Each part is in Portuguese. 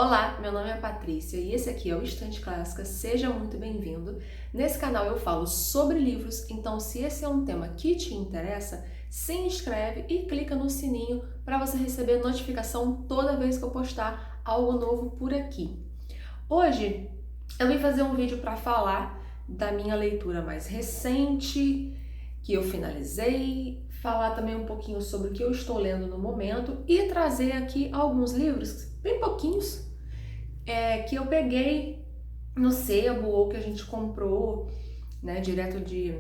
Olá, meu nome é Patrícia e esse aqui é o Estante Clássica, seja muito bem-vindo. Nesse canal eu falo sobre livros, então se esse é um tema que te interessa, se inscreve e clica no sininho para você receber notificação toda vez que eu postar algo novo por aqui. Hoje eu vim fazer um vídeo para falar da minha leitura mais recente, que eu finalizei, falar também um pouquinho sobre o que eu estou lendo no momento e trazer aqui alguns livros, bem pouquinhos, que eu peguei no sebo ou que a gente comprou, né, direto de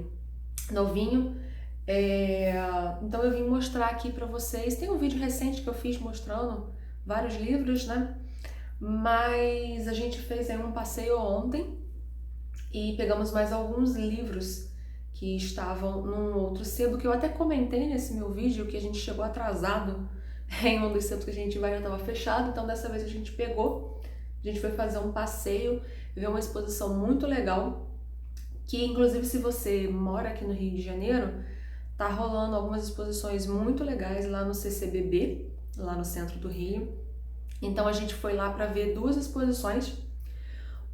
novinho. Então eu vim mostrar aqui pra vocês. Tem um vídeo recente que eu fiz mostrando vários livros, né? Mas a gente fez aí um passeio ontem e pegamos mais alguns livros que estavam num outro sebo, que eu até comentei nesse meu vídeo que a gente chegou atrasado em um dos sebos que a gente vai, já estava fechado, então dessa vez a gente pegou. A gente foi fazer um passeio, ver uma exposição muito legal, que inclusive se você mora aqui no Rio de Janeiro, tá rolando algumas exposições muito legais lá no CCBB, lá no centro do Rio. Então a gente foi lá para ver duas exposições,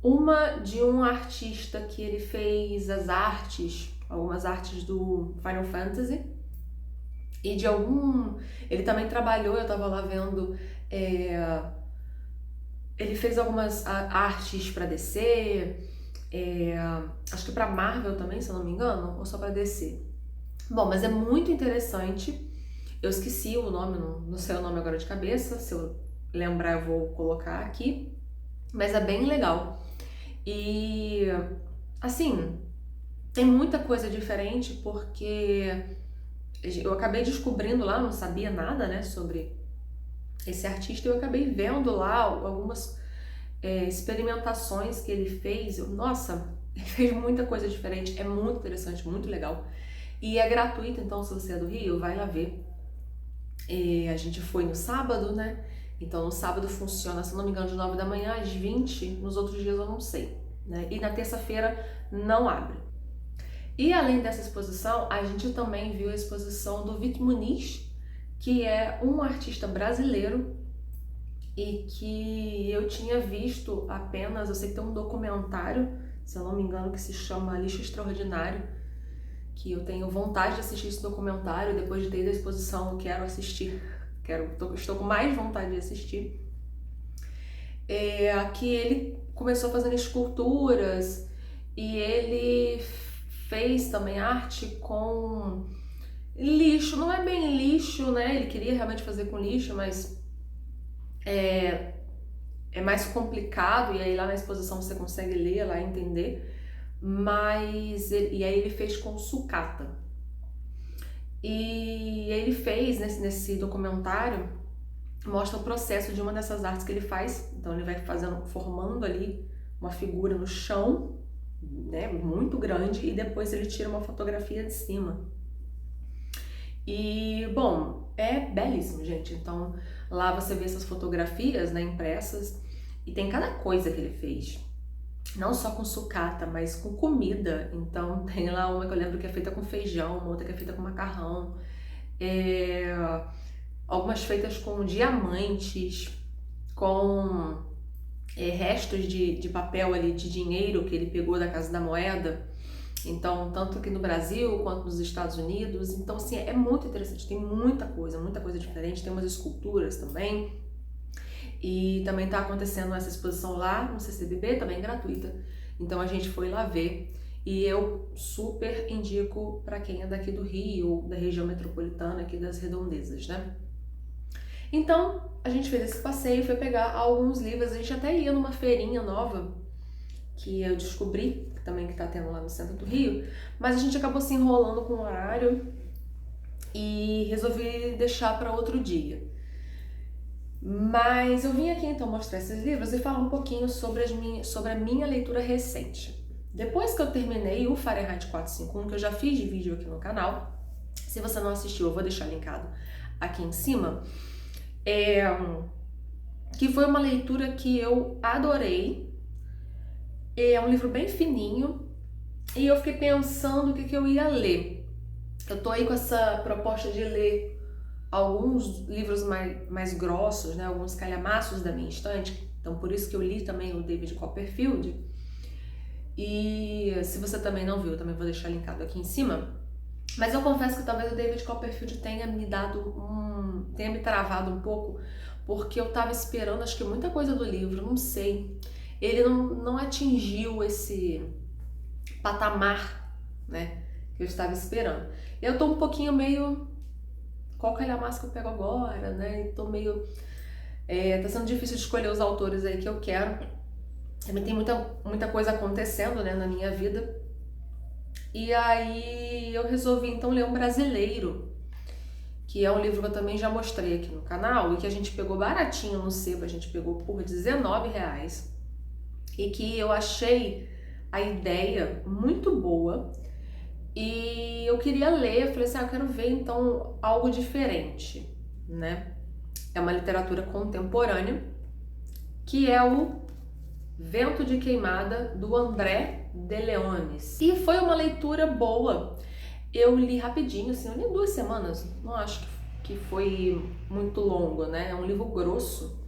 uma de um artista que ele fez algumas artes do Final Fantasy, e de ele também trabalhou, eu tava lá vendo, ele fez algumas artes para DC, acho que para Marvel também, se eu não me engano, ou só para DC. Bom, mas é muito interessante. Eu esqueci o nome, não sei o nome agora de cabeça, se eu lembrar eu vou colocar aqui, mas é bem legal. E assim, tem muita coisa diferente porque eu acabei descobrindo lá, não sabia nada, né, sobre esse artista, eu acabei vendo lá algumas experimentações que ele fez. Nossa, ele fez muita coisa diferente, é muito interessante, muito legal. E é gratuito, então se você é do Rio, vai lá ver. A gente foi no sábado, né? Então no sábado funciona, se não me engano, de 9 da manhã às 20, nos outros dias eu não sei, né? E na terça-feira não abre. E além dessa exposição, a gente também viu a exposição do Vitor Muniz, que é um artista brasileiro e que eu tinha visto apenas, eu sei que tem um documentário, se eu não me engano, que se chama Lixo Extraordinário, que eu tenho vontade de assistir esse documentário. Depois de ter ido à exposição, eu quero assistir, estou com mais vontade de assistir. Aqui ele começou fazendo esculturas e ele fez também arte com lixo, não é bem lixo, né? Ele queria realmente fazer com lixo, mas é mais complicado, e aí lá na exposição você consegue ler lá e entender. E aí ele fez com sucata. E ele fez, nesse documentário, mostra o processo de uma dessas artes que ele faz. Então ele vai formando ali uma figura no chão, né, muito grande, e depois ele tira uma fotografia de cima. E, bom, é belíssimo, gente. Então lá você vê essas fotografias, né, impressas, e tem cada coisa que ele fez. Não só com sucata, mas com comida. Então tem lá uma que eu lembro que é feita com feijão, uma outra que é feita com macarrão, algumas feitas com diamantes, com restos de papel ali, de dinheiro que ele pegou da Casa da Moeda. Então, tanto aqui no Brasil quanto nos Estados Unidos. Então, assim, é muito interessante, tem muita coisa diferente, tem umas esculturas também. E também tá acontecendo essa exposição lá no CCBB, também gratuita. Então a gente foi lá ver e eu super indico para quem é daqui do Rio ou da região metropolitana, aqui das redondezas, né? Então a gente fez esse passeio e foi pegar alguns livros. A gente até ia numa feirinha nova que eu descobri, também que tá tendo lá no centro do Rio, mas a gente acabou se enrolando com o horário e resolvi deixar para outro dia. Mas eu vim aqui então mostrar esses livros e falar um pouquinho sobre a minha leitura recente. Depois que eu terminei o Fahrenheit 451, que eu já fiz de vídeo aqui no canal, se você não assistiu eu vou deixar linkado aqui em cima, que foi uma leitura que eu adorei. É um livro bem fininho e eu fiquei pensando o que eu ia ler. Eu tô aí com essa proposta de ler alguns livros mais grossos, né, alguns calhamaços da minha estante, Então por isso que eu li também o David Copperfield. E se você também não viu, eu também vou deixar linkado aqui em cima. Mas eu confesso que talvez o David Copperfield tenha me tenha me travado um pouco, porque eu tava esperando, acho que muita coisa do livro, não sei. Ele não atingiu esse patamar, né, que eu estava esperando. Eu tô um pouquinho meio, qual calhamaço que eu pego agora, né, e tô meio, tá sendo difícil de escolher os autores aí que eu quero. Também tem muita coisa acontecendo, né, na minha vida. E aí eu resolvi então ler um brasileiro, que é um livro que eu também já mostrei aqui no canal e que a gente pegou baratinho no sebo, a gente pegou por R$19 e que eu achei a ideia muito boa e eu queria ler, eu falei assim, eu quero ver então algo diferente, né? É uma literatura contemporânea, que é o Vento de Queimada, do André de Leones. E foi uma leitura boa. Eu li rapidinho, assim, eu li em 2 semanas, não acho que foi muito longo, né? É um livro grosso.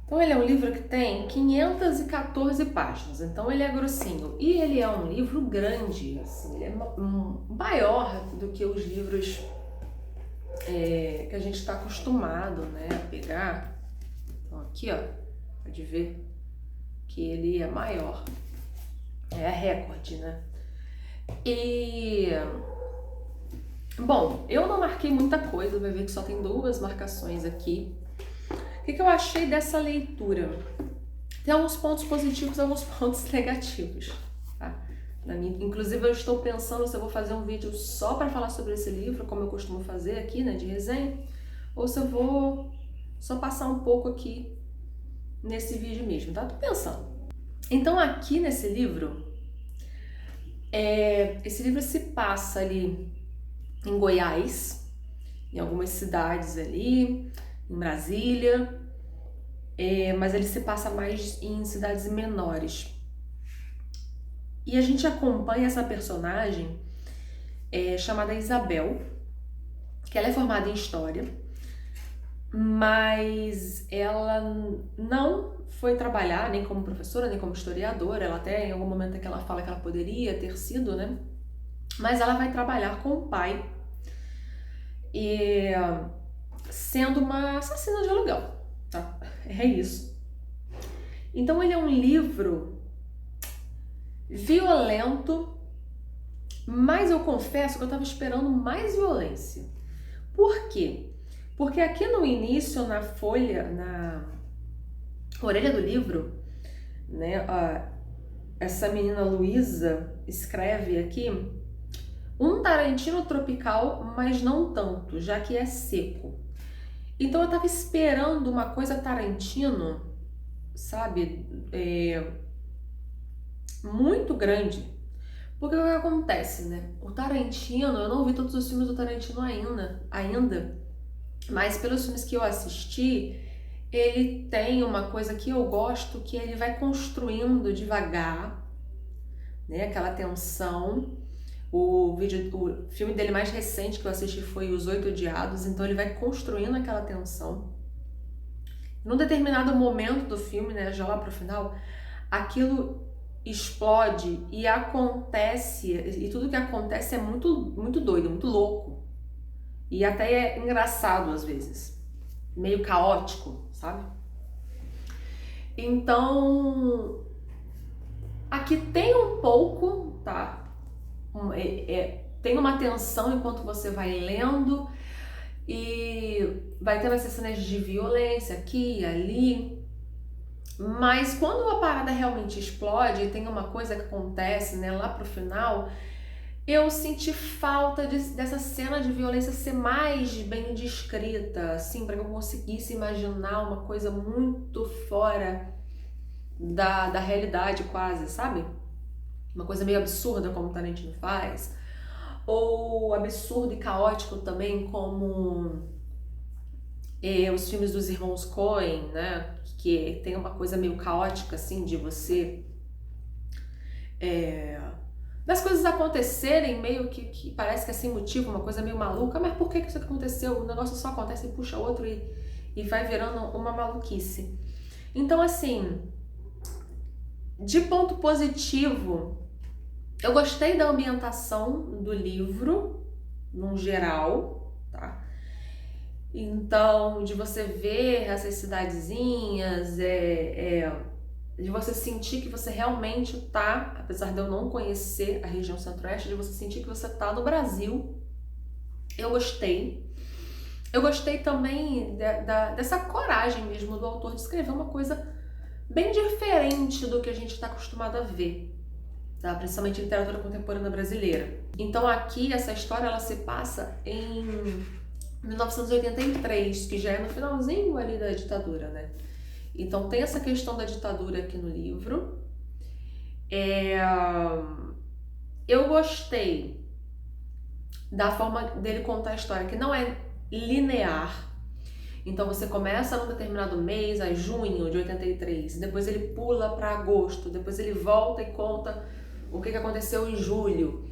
Então ele é um livro que tem 514 páginas, então ele é grossinho. E ele é um livro grande, assim, ele é maior do que os livros que a gente está acostumado, né, a pegar. Então aqui, ó, pode ver que ele é maior, é recorde, né? E, bom, eu não marquei muita coisa, vai ver que só tem 2 marcações aqui. O que eu achei dessa leitura? Tem alguns pontos positivos e alguns pontos negativos, tá? Inclusive eu estou pensando se eu vou fazer um vídeo só para falar sobre esse livro, como eu costumo fazer aqui, né, de resenha, ou se eu vou só passar um pouco aqui nesse vídeo mesmo, tá? Tô pensando. Então aqui nesse livro, esse livro se passa ali em Goiás, em algumas cidades ali, em Brasília, mas ele se passa mais em cidades menores. E a gente acompanha essa personagem chamada Isabel, que ela é formada em História, mas ela não foi trabalhar nem como professora, nem como historiadora. Ela até em algum momento que ela fala que ela poderia ter sido, né? Mas ela vai trabalhar com o pai, sendo uma assassina de aluguel, tá? É isso. Então ele é um livro violento, mas eu confesso que eu estava esperando mais violência. Por quê? Porque aqui no início, na folha, na orelha do livro, né, essa menina Luísa escreve aqui um Tarantino tropical, mas não tanto, já que é seco. Então eu tava esperando uma coisa Tarantino, sabe, muito grande. Porque o que acontece, né? O Tarantino, eu não vi todos os filmes do Tarantino ainda, mas pelos filmes que eu assisti, ele tem uma coisa que eu gosto, que ele vai construindo devagar, né? Aquela tensão. O filme dele mais recente que eu assisti foi Os Oito Odiados, então ele vai construindo aquela tensão. Num determinado momento do filme, né, já lá pro final, aquilo explode e acontece, e tudo que acontece é muito, muito doido, muito louco. E até é engraçado às vezes, meio caótico, sabe? Então, aqui tem um pouco, tá? Tem uma tensão enquanto você vai lendo e vai tendo essas cenas de violência aqui e ali, mas quando a parada realmente explode e tem uma coisa que acontece, né, lá pro final, eu senti falta dessa cena de violência ser mais bem descrita, assim, para que eu conseguisse imaginar uma coisa muito fora da realidade quase, sabe? Uma coisa meio absurda como o Tarantino faz, ou absurdo e caótico também como os filmes dos irmãos Coen, né, que tem uma coisa meio caótica assim de você das coisas acontecerem meio que parece que é sem motivo, uma coisa meio maluca, mas por que isso aconteceu? O negócio só acontece e puxa outro e vai virando uma maluquice. Então, assim, de ponto positivo, eu gostei da ambientação do livro, num geral, tá? Então, de você ver essas cidadezinhas, de você sentir que você realmente tá, apesar de eu não conhecer a região centro-oeste, de você sentir que você tá no Brasil, eu gostei. Eu gostei também dessa coragem mesmo do autor de escrever uma coisa bem diferente do que a gente está acostumado a ver, tá? Principalmente em literatura contemporânea brasileira. Então aqui essa história ela se passa em 1983, que já é no finalzinho ali da ditadura, né? Então tem essa questão da ditadura aqui no livro. Eu gostei da forma dele contar a história, que não é linear. Então você começa num determinado mês, a junho de 83, depois ele pula para agosto, depois ele volta e conta o que aconteceu em julho.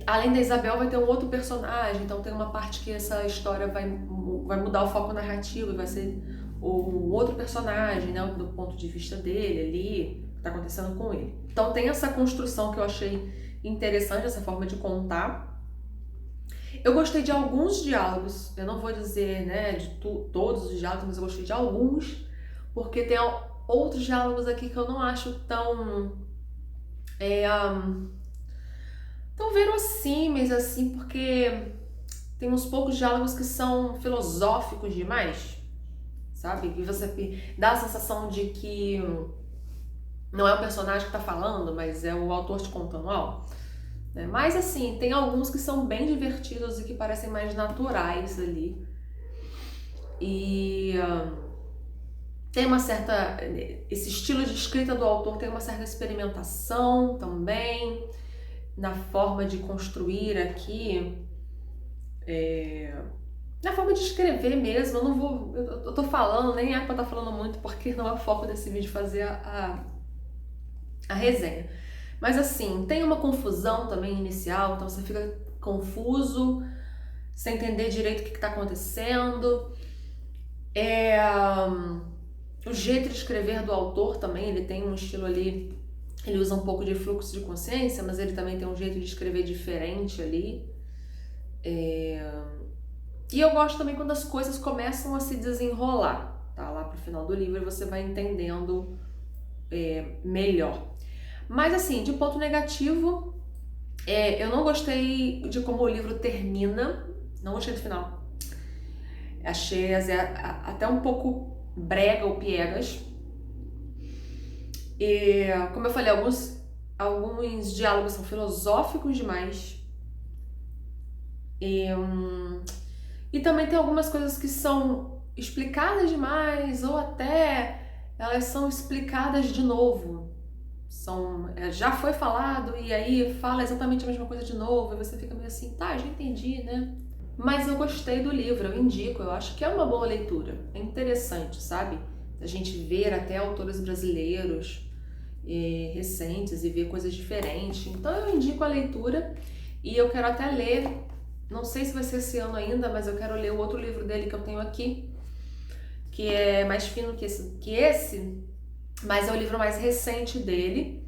Além da Isabel vai ter um outro personagem, então tem uma parte que essa história vai mudar o foco narrativo e vai ser o outro personagem, né, do ponto de vista dele ali, o que está acontecendo com ele. Então tem essa construção que eu achei interessante, essa forma de contar. Eu gostei de alguns diálogos, eu não vou dizer, né, de todos os diálogos, mas eu gostei de alguns, porque tem outros diálogos aqui que eu não acho tão verossímeis assim, porque tem uns poucos diálogos que são filosóficos demais, sabe? Que você dá a sensação de que não é o personagem que tá falando, mas é o autor te contando algo. Mas assim, tem alguns que são bem divertidos e que parecem mais naturais ali. E tem uma certa... Esse estilo de escrita do autor tem uma certa experimentação também na forma de construir aqui, na forma de escrever mesmo. Eu tô falando, nem é pra estar falando muito, porque não é o foco desse vídeo fazer a resenha. Mas assim, tem uma confusão também inicial, então você fica confuso, sem entender direito o que está acontecendo. O jeito de escrever do autor também, ele tem um estilo ali, ele usa um pouco de fluxo de consciência, mas ele também tem um jeito de escrever diferente ali. E eu gosto também quando as coisas começam a se desenrolar, tá? Lá pro final do livro você vai entendendo melhor. Mas assim, de ponto negativo, eu não gostei de como o livro termina, não gostei do final. Achei até um pouco brega ou piegas. E, como eu falei, alguns diálogos são filosóficos demais. E também tem algumas coisas que são explicadas demais, ou até elas são explicadas de novo. Já foi falado e aí fala exatamente a mesma coisa de novo, e você fica meio assim, tá, já entendi, né? Mas eu gostei do livro, eu indico, eu acho que é uma boa leitura, é interessante, sabe? A gente ver até autores brasileiros recentes e ver coisas diferentes. Então eu indico a leitura e eu quero até ler, não sei se vai ser esse ano ainda, mas eu quero ler o outro livro dele que eu tenho aqui, que é mais fino que esse, mas é o livro mais recente dele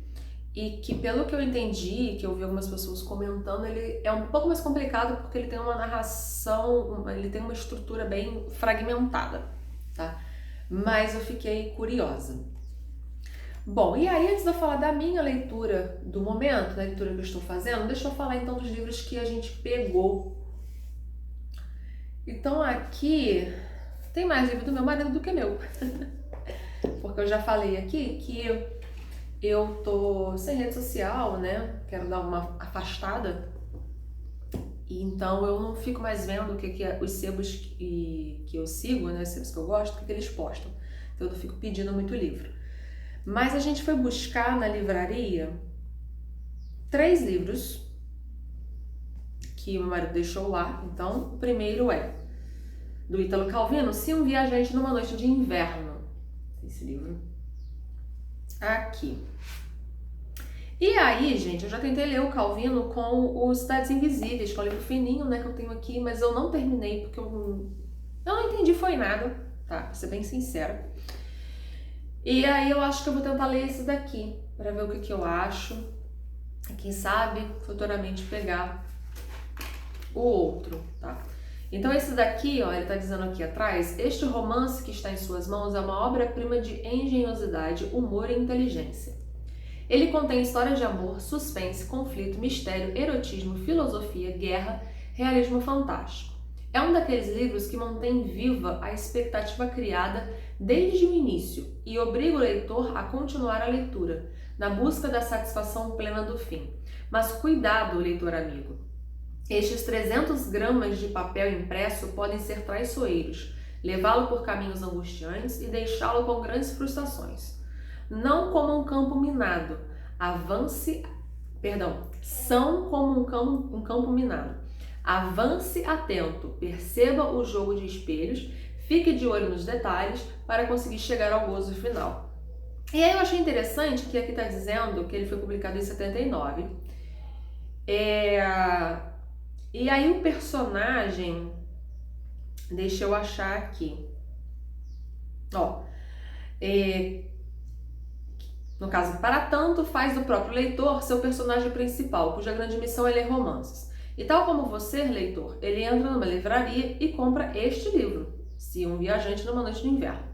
e que, pelo que eu entendi, que eu vi algumas pessoas comentando, ele é um pouco mais complicado porque ele tem uma narração, ele tem uma estrutura bem fragmentada, tá? Mas eu fiquei curiosa. Bom, e aí antes de eu falar da minha leitura do momento, da leitura que eu estou fazendo, deixa eu falar então dos livros que a gente pegou. Então aqui tem mais livro do meu marido do que meu. Porque eu já falei aqui que eu tô sem rede social, né? Quero dar uma afastada. E então eu não fico mais vendo o que os sebos que eu sigo, né? Os sebos que eu gosto, o que eles postam. Então eu não fico pedindo muito livro. Mas a gente foi buscar na livraria 3 livros que o meu marido deixou lá. Então o primeiro é do Ítalo Calvino, Se um Viajante numa Noite de Inverno. Esse livro aqui. E aí, gente, eu já tentei ler o Calvino com os Cidades Invisíveis, que é um livro fininho, né, que eu tenho aqui, mas eu não terminei porque eu não entendi foi nada, tá? Pra ser bem sincera. E aí eu acho que eu vou tentar ler esse daqui, pra ver o que eu acho. Quem sabe, futuramente pegar o outro, tá? Então esse daqui, ó, ele tá dizendo aqui atrás, este romance que está em suas mãos é uma obra-prima de engenhosidade, humor e inteligência. Ele contém histórias de amor, suspense, conflito, mistério, erotismo, filosofia, guerra, realismo fantástico. É um daqueles livros que mantém viva a expectativa criada desde o início e obriga o leitor a continuar a leitura, na busca da satisfação plena do fim. Mas cuidado, leitor amigo! Estes 300 gramas de papel impresso podem ser traiçoeiros, levá-lo por caminhos angustiantes e deixá-lo com grandes frustrações. Não como um campo minado, são como um campo minado. Avance atento, perceba o jogo de espelhos, fique de olho nos detalhes para conseguir chegar ao gozo final. E aí eu achei interessante que aqui está dizendo que ele foi publicado em 79. E aí o personagem, deixa eu achar aqui, ó, no caso, para tanto faz do próprio leitor seu personagem principal, cuja grande missão é ler romances. E tal como você, leitor, ele entra numa livraria e compra este livro, Se um Viajante numa Noite de Inverno.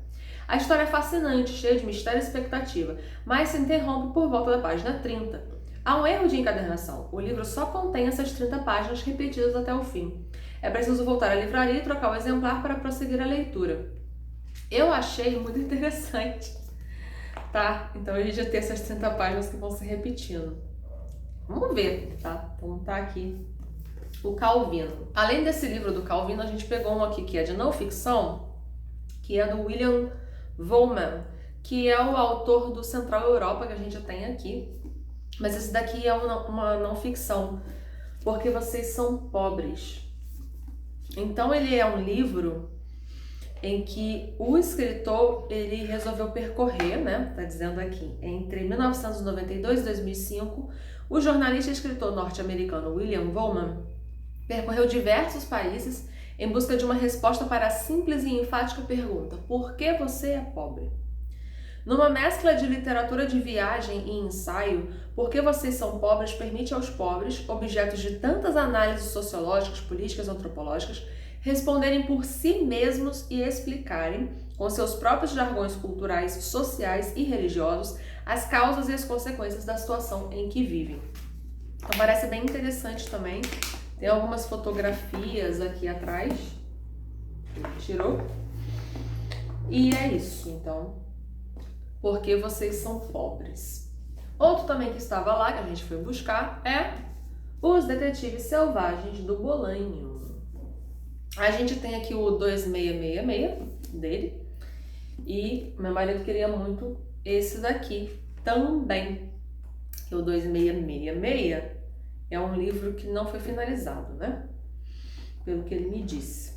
A história é fascinante, cheia de mistério e expectativa, mas se interrompe por volta da página 30. Há um erro de encadernação. O livro só contém essas 30 páginas repetidas até o fim. É preciso voltar à livraria e trocar o exemplar para prosseguir a leitura. Eu achei muito interessante, tá? Então a gente já tem essas 30 páginas que vão se repetindo. Vamos ver, tá? Então tá aqui o Calvino. Além desse livro do Calvino, a gente pegou um aqui que é de não ficção, que é do William Vollmann, que é o autor do Central Europa, que a gente já tem aqui. Mas esse daqui é uma não ficção, porque vocês são pobres. Então ele é um livro em que o escritor ele resolveu percorrer, né? Tá dizendo aqui, entre 1992 e 2005, o jornalista e escritor norte-americano William Vollmann percorreu diversos países em busca de uma resposta para a simples e enfática pergunta: por que você é pobre? Numa mescla de literatura de viagem e ensaio, Por que Vocês São Pobres permite aos pobres, objetos de tantas análises sociológicas, políticas e antropológicas, responderem por si mesmos e explicarem, com seus próprios jargões culturais, sociais e religiosos, as causas e as consequências da situação em que vivem. Então parece bem interessante também. Tem algumas fotografias aqui atrás. Tirou? E é isso, então. Por que Vocês São Pobres. Outro também que estava lá, que a gente foi buscar, é Os Detetives Selvagens do Bolanho. A gente tem aqui o 2666 dele. E meu marido queria muito esse daqui também. Que o 2666 é um livro que não foi finalizado, né? Pelo que ele me disse.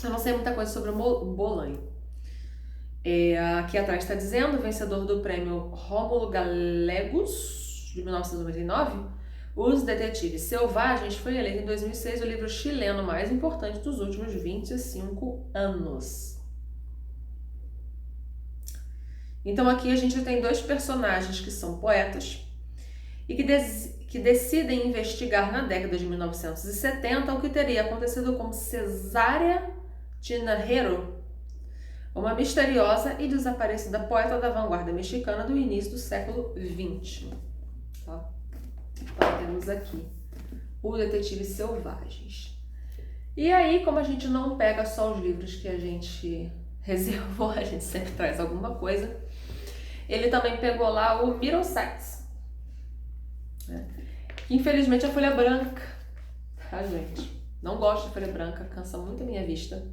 Eu não sei muita coisa sobre o Bolanho. Aqui atrás está dizendo, vencedor do prêmio Rômulo Gallegos, de 1999, Os Detetives Selvagens foi eleito em 2006 o livro chileno mais importante dos últimos 25 anos. Então aqui a gente tem dois personagens que são poetas e que decidem investigar na década de 1970 o que teria acontecido com Cesária Tinajero, uma misteriosa e desaparecida poeta da vanguarda mexicana do início do século XX. Tá? Então temos aqui Os Detetives Selvagens. E aí, como a gente não pega só os livros que a gente reservou, a gente sempre traz alguma coisa, ele também pegou lá o Middlesex, né? Que infelizmente é folha branca, tá, gente? Não gosto de folha branca, cansa muito a minha vista.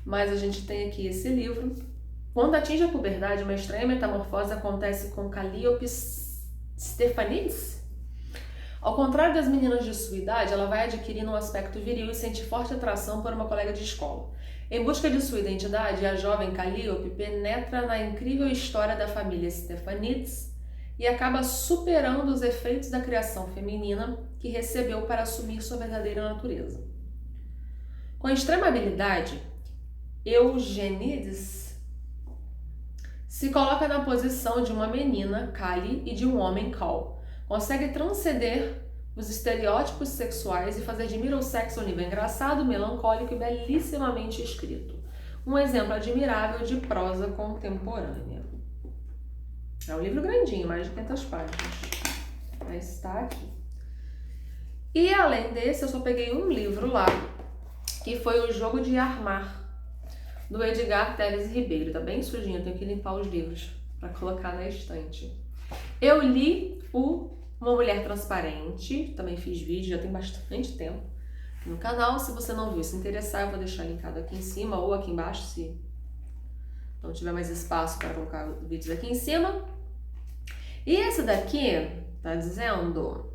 Mas a gente tem aqui esse livro. Quando atinge a puberdade, uma estranha metamorfose acontece com Calliope Stephanides. Ao contrário das meninas de sua idade, ela vai adquirindo um aspecto viril e sente forte atração por uma colega de escola. Em busca de sua identidade, a jovem Calliope penetra na incrível história da família Stephanides e acaba superando os efeitos da criação feminina que recebeu para assumir sua verdadeira natureza. Com extrema habilidade, Eugênides se coloca na posição de uma menina, Kali, e de um homem, Cal. Consegue transcender os estereótipos sexuais e fazer de Middlesex um livro engraçado, melancólico e belíssimamente escrito. Um exemplo admirável de prosa contemporânea. É um livro grandinho, mais de 500 páginas. Mas está aqui. E além desse, eu só peguei um livro lá, que foi O Jogo de Armar, do Edgar Telles Ribeiro. Tá bem sujinho, eu tenho que limpar os livros para colocar na estante. Eu li Uma Mulher Transparente, também fiz vídeo, já tem bastante tempo no canal. Se você não viu, se interessar, eu vou deixar linkado aqui em cima ou aqui embaixo, se não tiver mais espaço para colocar vídeos aqui em cima. E esse daqui tá dizendo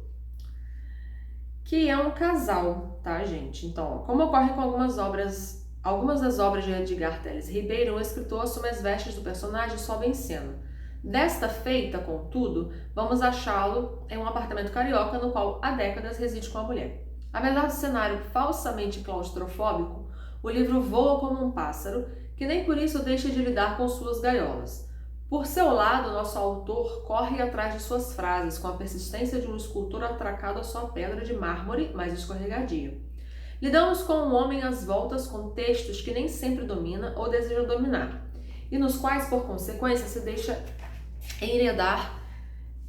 que é um casal, tá, gente? Então, como ocorre com algumas das obras de Edgar Telles Ribeiro, o escritor assume as vestes do personagem e sobe em cena. Desta feita, contudo, vamos achá-lo em um apartamento carioca no qual há décadas reside com a mulher. Apesar do cenário falsamente claustrofóbico, o livro voa como um pássaro, que nem por isso deixa de lidar com suas gaiolas. Por seu lado, nosso autor corre atrás de suas frases, com a persistência de um escultor atracado à sua pedra de mármore mais escorregadia. Lidamos com um homem às voltas com textos que nem sempre domina ou deseja dominar, e nos quais, por consequência, se deixa enredar,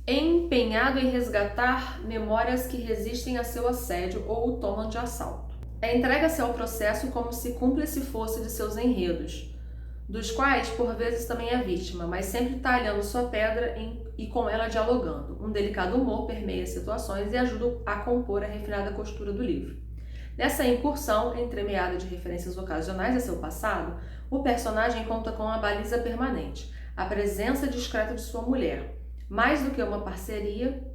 empenhado em resgatar memórias que resistem a seu assédio ou o tomam de assalto. Entrega-se ao processo como se cúmplice fosse de seus enredos, dos quais por vezes também é vítima, mas sempre talhando sua pedra e com ela dialogando. Um delicado humor permeia as situações e ajuda a compor a refinada costura do livro. Nessa incursão, entremeada de referências ocasionais a seu passado, o personagem conta com uma baliza permanente, a presença discreta de sua mulher. Mais do que uma parceria,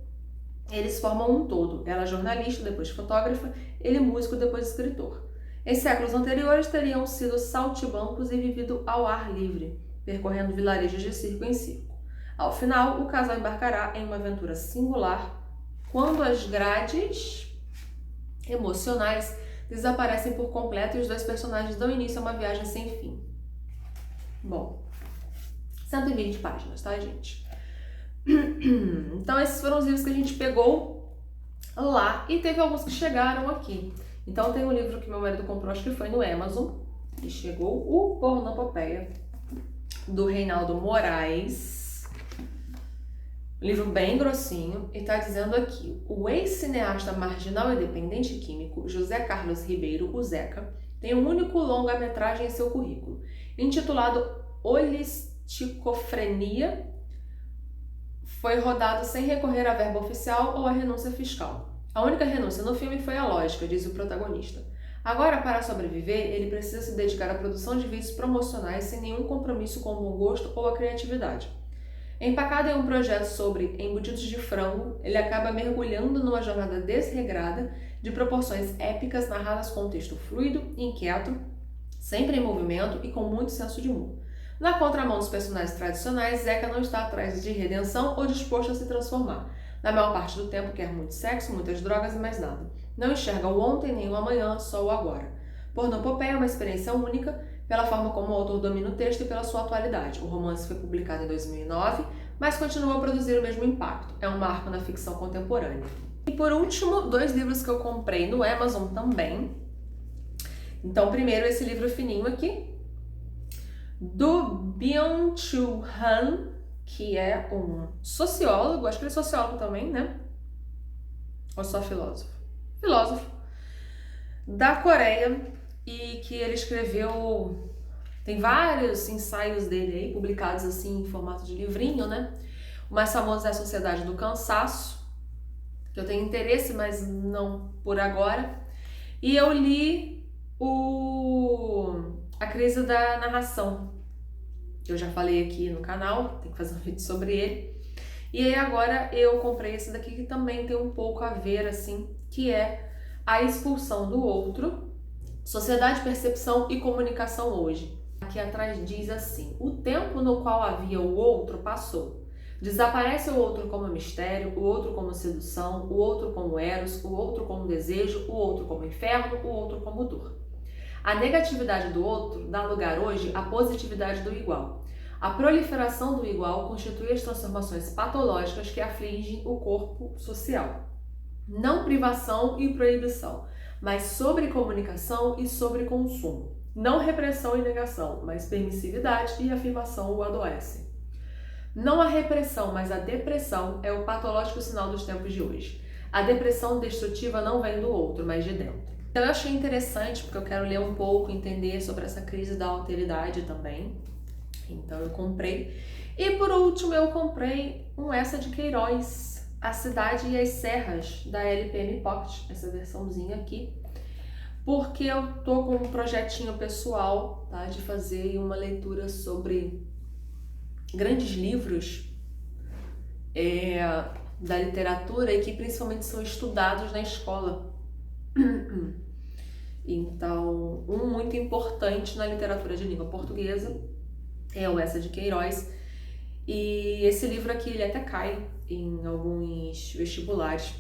eles formam um todo. Ela jornalista, depois fotógrafa, ele músico, depois escritor. Em séculos anteriores teriam sido saltimbancos e vivido ao ar livre, percorrendo vilarejos de circo em circo. Ao final, o casal embarcará em uma aventura singular, quando as grades emocionais desaparecem por completo e os dois personagens dão início a uma viagem sem fim. Bom, 120 páginas, tá, gente? Então, esses foram os livros que a gente pegou lá e teve alguns que chegaram aqui. Então, tem um livro que meu marido comprou, acho que foi no Amazon, e chegou o Pornopopeia, do Reinaldo Moraes. Livro bem grossinho, e tá dizendo aqui: o ex-cineasta marginal e dependente químico José Carlos Ribeiro, o Zeca, tem um único longa-metragem em seu currículo, intitulado Holisticofrenia. Foi rodado sem recorrer à verba oficial ou à renúncia fiscal. A única renúncia no filme foi a lógica, diz o protagonista. Agora, para sobreviver, ele precisa se dedicar à produção de vídeos promocionais sem nenhum compromisso com o bom gosto ou a criatividade. Empacado em um projeto sobre embutidos de frango, ele acaba mergulhando numa jornada desregrada de proporções épicas narradas com um texto fluido, inquieto, sempre em movimento e com muito senso de humor. Na contramão dos personagens tradicionais, Zeca não está atrás de redenção ou disposto a se transformar. Na maior parte do tempo quer muito sexo, muitas drogas e mais nada. Não enxerga o ontem nem o amanhã, só o agora. Pornopopeia é uma experiência única pela forma como o autor domina o texto e pela sua atualidade. O romance foi publicado em 2009, mas continua a produzir o mesmo impacto. É um marco na ficção contemporânea. E por último, 2 livros que eu comprei no Amazon também. Então, primeiro esse livro fininho aqui, do Byung-Chul Han, que é um sociólogo, acho que ele é sociólogo também, né? Ou só filósofo? Filósofo da Coreia, e que ele escreveu, tem vários ensaios dele aí, publicados assim em formato de livrinho, né? O mais famoso é A Sociedade do Cansaço, que eu tenho interesse, mas não por agora. E eu li A Crise da Narração, que eu já falei aqui no canal, tem que fazer um vídeo sobre ele. E aí agora eu comprei esse daqui que também tem um pouco a ver, assim, que é A Expulsão do Outro, Sociedade, Percepção e Comunicação Hoje. Aqui atrás diz assim: o tempo no qual havia o outro passou. Desaparece o outro como mistério, o outro como sedução, o outro como eros, o outro como desejo, o outro como inferno, o outro como dor. A negatividade do outro dá lugar hoje à positividade do igual. A proliferação do igual constitui as transformações patológicas que afligem o corpo social. Não privação e proibição, mas sobrecomunicação e sobreconsumo. Não repressão e negação, mas permissividade e afirmação o adoecem. Não a repressão, mas a depressão é o patológico sinal dos tempos de hoje. A depressão destrutiva não vem do outro, mas de dentro. Então eu achei interessante, porque eu quero ler um pouco, entender sobre essa crise da alteridade também. Então eu comprei. E por último eu comprei um Essa de Queiroz, A Cidade e as Serras, da LPM Pocket, essa versãozinha aqui. Porque eu tô com um projetinho pessoal, tá, de fazer uma leitura sobre grandes livros da literatura e que principalmente são estudados na escola. Então, um muito importante na literatura de língua portuguesa é o Essa de Queiroz. E esse livro aqui, ele até cai em alguns vestibulares.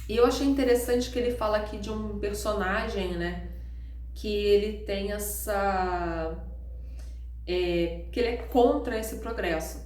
E eu achei interessante que ele fala aqui de um personagem, né, que ele tem que ele é contra esse progresso.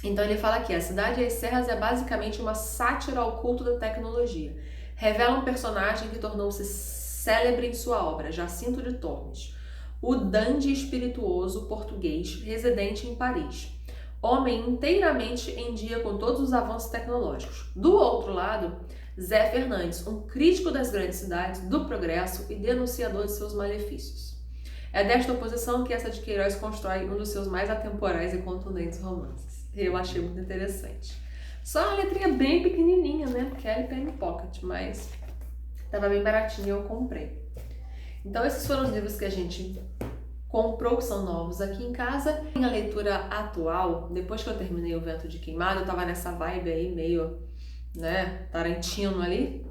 Então ele fala aqui, A Cidade e as Serras é basicamente uma sátira ao culto da tecnologia. Revela um personagem que tornou-se célebre em sua obra, Jacinto de Tormes, o dandy espirituoso português residente em Paris. Homem inteiramente em dia com todos os avanços tecnológicos. Do outro lado, Zé Fernandes, um crítico das grandes cidades, do progresso e denunciador de seus malefícios. É desta oposição que Essa de Queiroz constrói um dos seus mais atemporais e contundentes romances. Eu achei muito interessante. Só uma letrinha bem pequenininha, né? Porque é LPM Pocket, mas tava bem baratinho e eu comprei. Então esses foram os livros que a gente comprou, que são novos aqui em casa. Minha leitura atual, depois que eu terminei O Vento de Queimado, eu tava nessa vibe aí meio, né, Tarantino ali,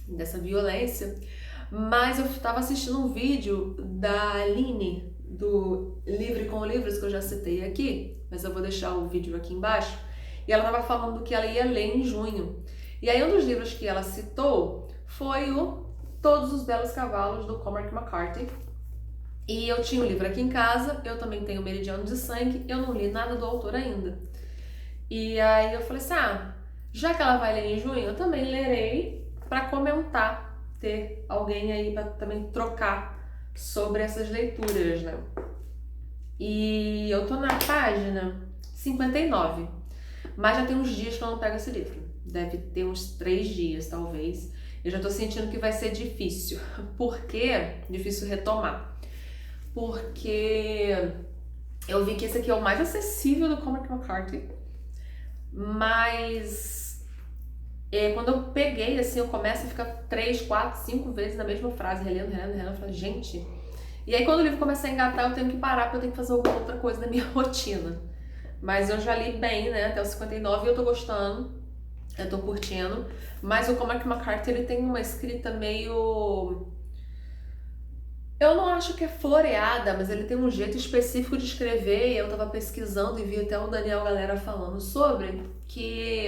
dessa violência. Mas eu estava assistindo um vídeo da Aline, do Livre com Livros, que eu já citei aqui, mas eu vou deixar o vídeo aqui embaixo, e ela estava falando que ela ia ler em junho. E aí um dos livros que ela citou foi o Todos os Belos Cavalos, do Cormac McCarthy. E eu tinha o livro aqui em casa, eu também tenho Meridiano de Sangue, eu não li nada do autor ainda. E aí eu falei assim, já que ela vai ler em junho, eu também lerei para comentar, ter alguém aí para também trocar sobre essas leituras, né? E eu tô na página 59, mas já tem uns dias que eu não pego esse livro. Deve ter uns 3 dias, talvez. Eu já tô sentindo que vai ser difícil. Por quê? Difícil retomar. Porque eu vi que esse aqui é o mais acessível do Cormac McCarthy, mas quando eu peguei, assim, eu começo a ficar 3, 4, 5 vezes na mesma frase, relendo, eu falo, gente... E aí quando o livro começa a engatar, eu tenho que parar, porque eu tenho que fazer alguma outra coisa na minha rotina. Mas eu já li bem, né, até o 59, e eu tô gostando, eu tô curtindo. Mas o Cormac McCarthy, ele tem uma escrita meio... Eu não acho que é floreada, mas ele tem um jeito específico de escrever, e eu tava pesquisando e vi até o Daniel Galera falando sobre, que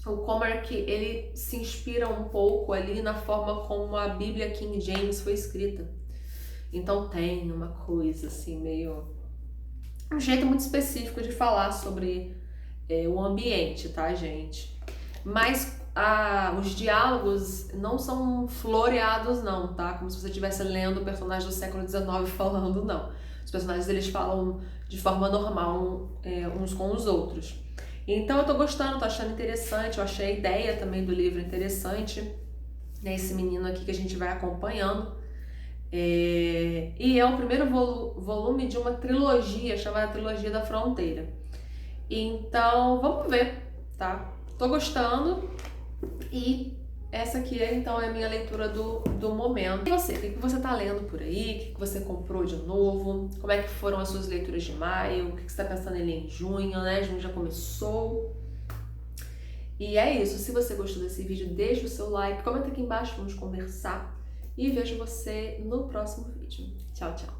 o Cormac, ele se inspira um pouco ali na forma como a Bíblia King James foi escrita. Então tem uma coisa assim, meio... um jeito muito específico de falar sobre o ambiente, tá, gente? Mas os diálogos não são floreados não, tá? Como se você estivesse lendo o personagem do século XIX falando, não. Os personagens, eles falam de forma normal uns com os outros. Então eu tô gostando, tô achando interessante, eu achei a ideia também do livro interessante, né? Esse menino aqui que a gente vai acompanhando. E é o primeiro volume de uma trilogia chamada Trilogia da Fronteira. Então vamos ver, tá? Tô gostando. E essa aqui então é a minha leitura do momento. E você? O que você tá lendo por aí? O que você comprou de novo? Como é que foram as suas leituras de maio? O que você tá pensando em ler em junho, né? Junho já começou. E é isso. Se você gostou desse vídeo, deixa o seu like, comenta aqui embaixo, vamos conversar. E vejo você no próximo vídeo. Tchau, tchau!